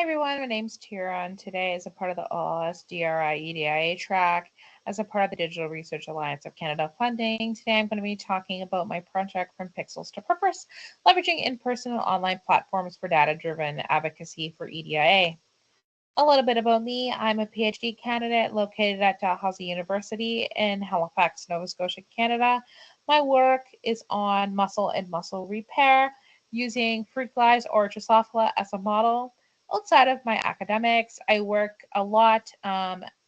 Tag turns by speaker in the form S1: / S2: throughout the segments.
S1: everyone, my name's Tiara, and today, as a part of the OS DRI EDIA track, as a part of the Digital Research Alliance of Canada funding, today I'm going to be talking about my project From Pixels to Purpose, leveraging in-person and online platforms for data-driven advocacy for EDIA. A little bit about me. I'm a PhD candidate located at Dalhousie University in Halifax, Nova Scotia, Canada. My work is on muscle and muscle repair using fruit flies or Drosophila as a model. Outside of my academics, I work a lot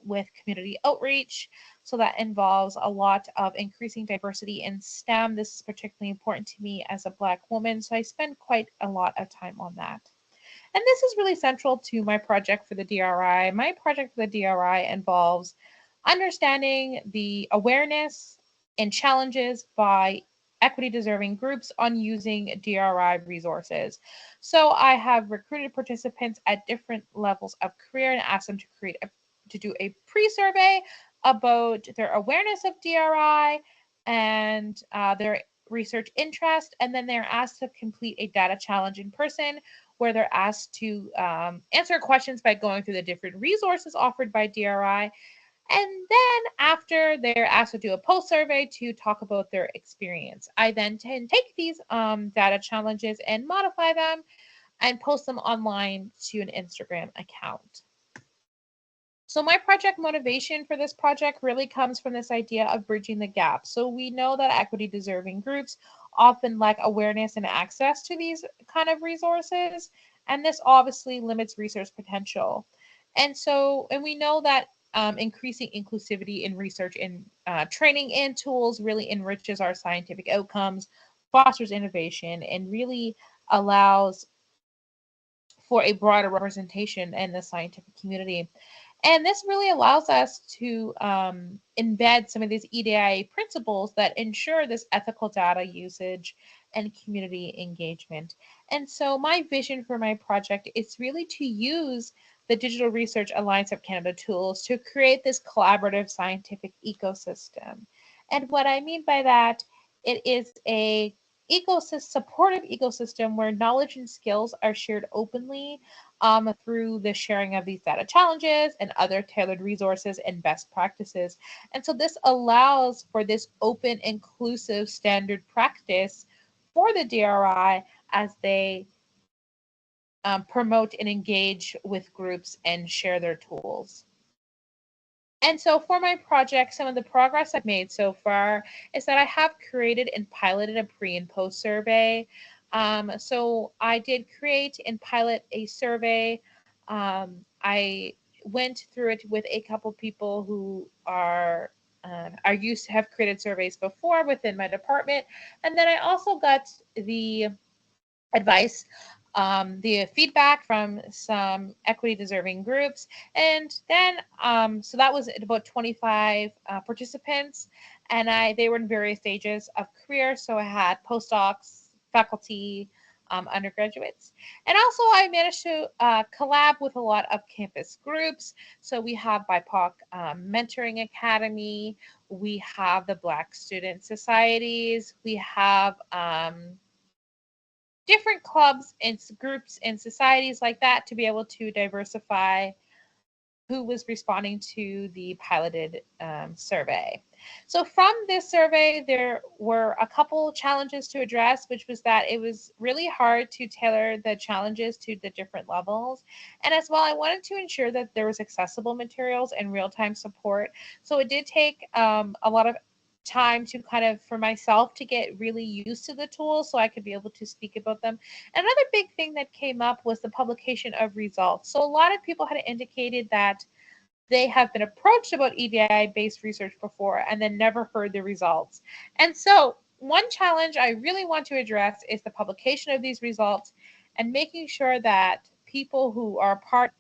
S1: with community outreach. So that involves a lot of increasing diversity in STEM. This is particularly important to me as a Black woman, so I spend quite a lot of time on that. And this is really central to my project for the DRI. My project for the DRI involves understanding the awareness and challenges by equity deserving groups on using DRI resources. So I have recruited participants at different levels of career and asked them to do a pre-survey about their awareness of DRI and their research interest, and then they're asked to complete a data challenge in person where they're asked to answer questions by going through the different resources offered by DRI. And then after, they're asked to do a post survey to talk about their experience. I then take these data challenges and modify them and post them online to an Instagram account. So my project motivation for this project really comes from this idea of bridging the gap. So we know that equity deserving groups often lack awareness and access to these kind of resources, and this obviously limits research potential. And we know that increasing inclusivity in research and training and tools really enriches our scientific outcomes, fosters innovation, and really allows for a broader representation in the scientific community. And this really allows us to embed some of these EDIA principles that ensure this ethical data usage and community engagement. And so my vision for my project is really to use the Digital Research Alliance of Canada tools to create this collaborative scientific ecosystem. And what I mean by that, it is a supportive ecosystem where knowledge and skills are shared openly through the sharing of these data challenges and other tailored resources and best practices. And so this allows for this open, inclusive standard practice for the DRI as they promote and engage with groups and share their tools. And so for my project, some of the progress I've made so far is that I have created and piloted a pre and post survey. So I did create and pilot a survey. I went through it with a couple people who are used to have created surveys before within my department. And then I also got the advice, the feedback from some equity deserving groups. And then, so that was about 25 participants, and they were in various stages of career. So I had postdocs, faculty, undergraduates. And also I managed to collab with a lot of campus groups. So we have BIPOC Mentoring Academy, we have the Black Student Societies, we have different clubs and groups and societies like that to be able to diversify who was responding to the piloted survey. So from this survey, there were a couple challenges to address, which was that it was really hard to tailor the challenges to the different levels. And as well, I wanted to ensure that there was accessible materials and real-time support. So it did take a lot of time to kind of for myself to get really used to the tools so I could be able to speak about them. Another big thing that came up was the publication of results. So a lot of people had indicated that they have been approached about EDI-based research before and then never heard the results. And so one challenge I really want to address is the publication of these results and making sure that people who are part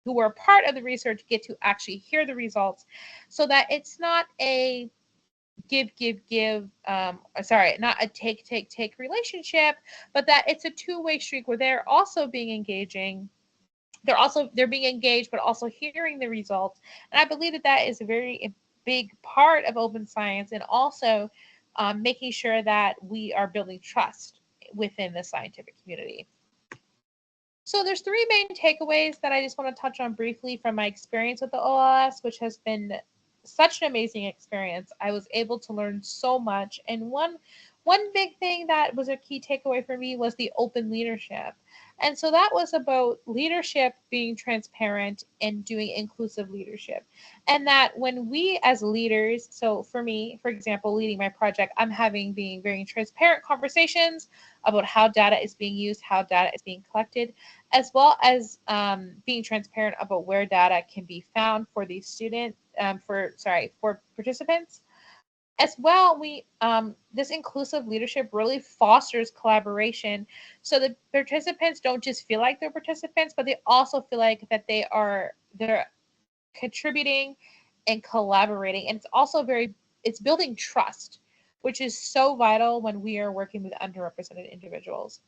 S1: of the research get to actually hear the results so that it's not a not a take relationship, but that it's a two-way street where they're also being engaging. They're being engaged, but also hearing the results. And I believe that that is a very big part of open science, and also making sure that we are building trust within the scientific community. So there's three main takeaways that I just want to touch on briefly from my experience with the OLS, which has been such an amazing experience. I was able to learn so much, and one big thing that was a key takeaway for me was the open leadership. And so that was about leadership being transparent and doing inclusive leadership. And that when we as leaders, so for me, for example, leading my project, I'm being very transparent conversations about how data is being used, how data is being collected, as well as being transparent about where data can be found for these for participants. As well, we this inclusive leadership really fosters collaboration, so the participants don't just feel like they're participants, but they also feel like that they're contributing and collaborating. And it's also it's building trust, which is so vital when we are working with underrepresented individuals.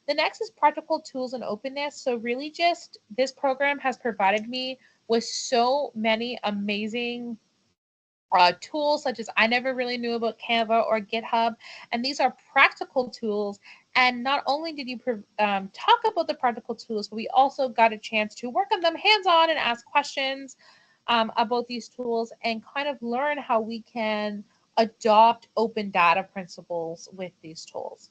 S1: The next is practical tools and openness. So really just this program has provided me with so many amazing tools, such as I never really knew about Canva or GitHub. And these are practical tools. And not only did you talk about the practical tools, but we also got a chance to work on them hands-on and ask questions about these tools and kind of learn how we can adopt open data principles with these tools.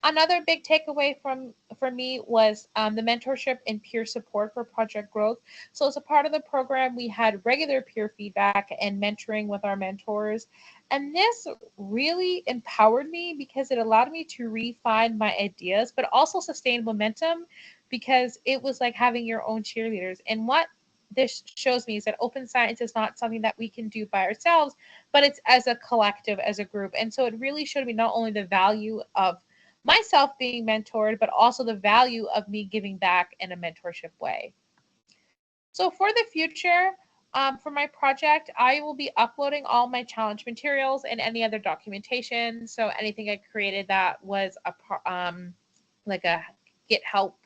S1: Another big takeaway for me was the mentorship and peer support for project growth. So as a part of the program, we had regular peer feedback and mentoring with our mentors. And this really empowered me because it allowed me to refine my ideas, but also sustain momentum because it was like having your own cheerleaders. And what this shows me is that open science is not something that we can do by ourselves, but it's as a collective, as a group. And so it really showed me not only the value of myself being mentored, but also the value of me giving back in a mentorship way. So for the future, for my project, I will be uploading all my challenge materials and any other documentation. So anything I created that was like a Get Help,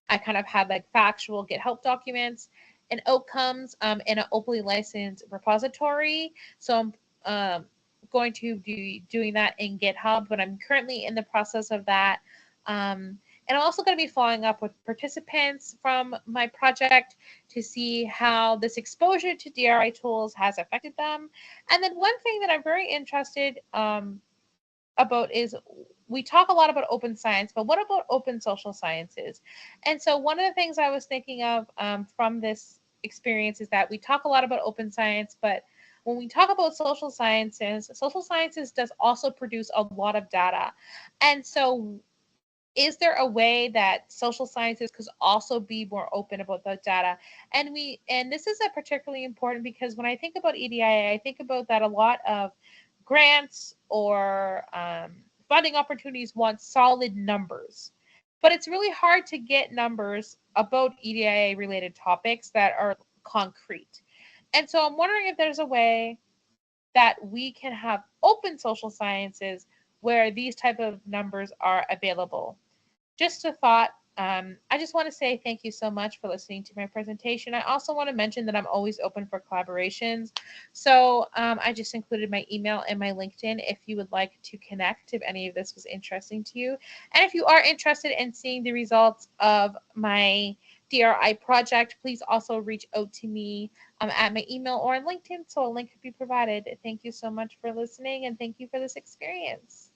S1: I kind of had like factual Get Help documents and outcomes in an openly licensed repository. So I'm going to be doing that in GitHub, but I'm currently in the process of that. And I'm also going to be following up with participants from my project to see how this exposure to DRI tools has affected them. And then one thing that I'm very interested about is we talk a lot about open science, but what about open social sciences? And so one of the things I was thinking of from this experience is that we talk a lot about open science, but when we talk about social sciences does also produce a lot of data. And so is there a way that social sciences could also be more open about the data? And this is a particularly important because when I think about EDIA, I think about that a lot of grants or funding opportunities want solid numbers. But it's really hard to get numbers about EDIA related topics that are concrete. And so I'm wondering if there's a way that we can have open social sciences where these type of numbers are available. Just a thought. I just want to say thank you so much for listening to my presentation. I also want to mention that I'm always open for collaborations. So I just included my email and my LinkedIn if you would like to connect, if any of this was interesting to you. And if you are interested in seeing the results of my DRI project, please also reach out to me at my email or on LinkedIn, so a link could be provided. Thank you so much for listening, and thank you for this experience.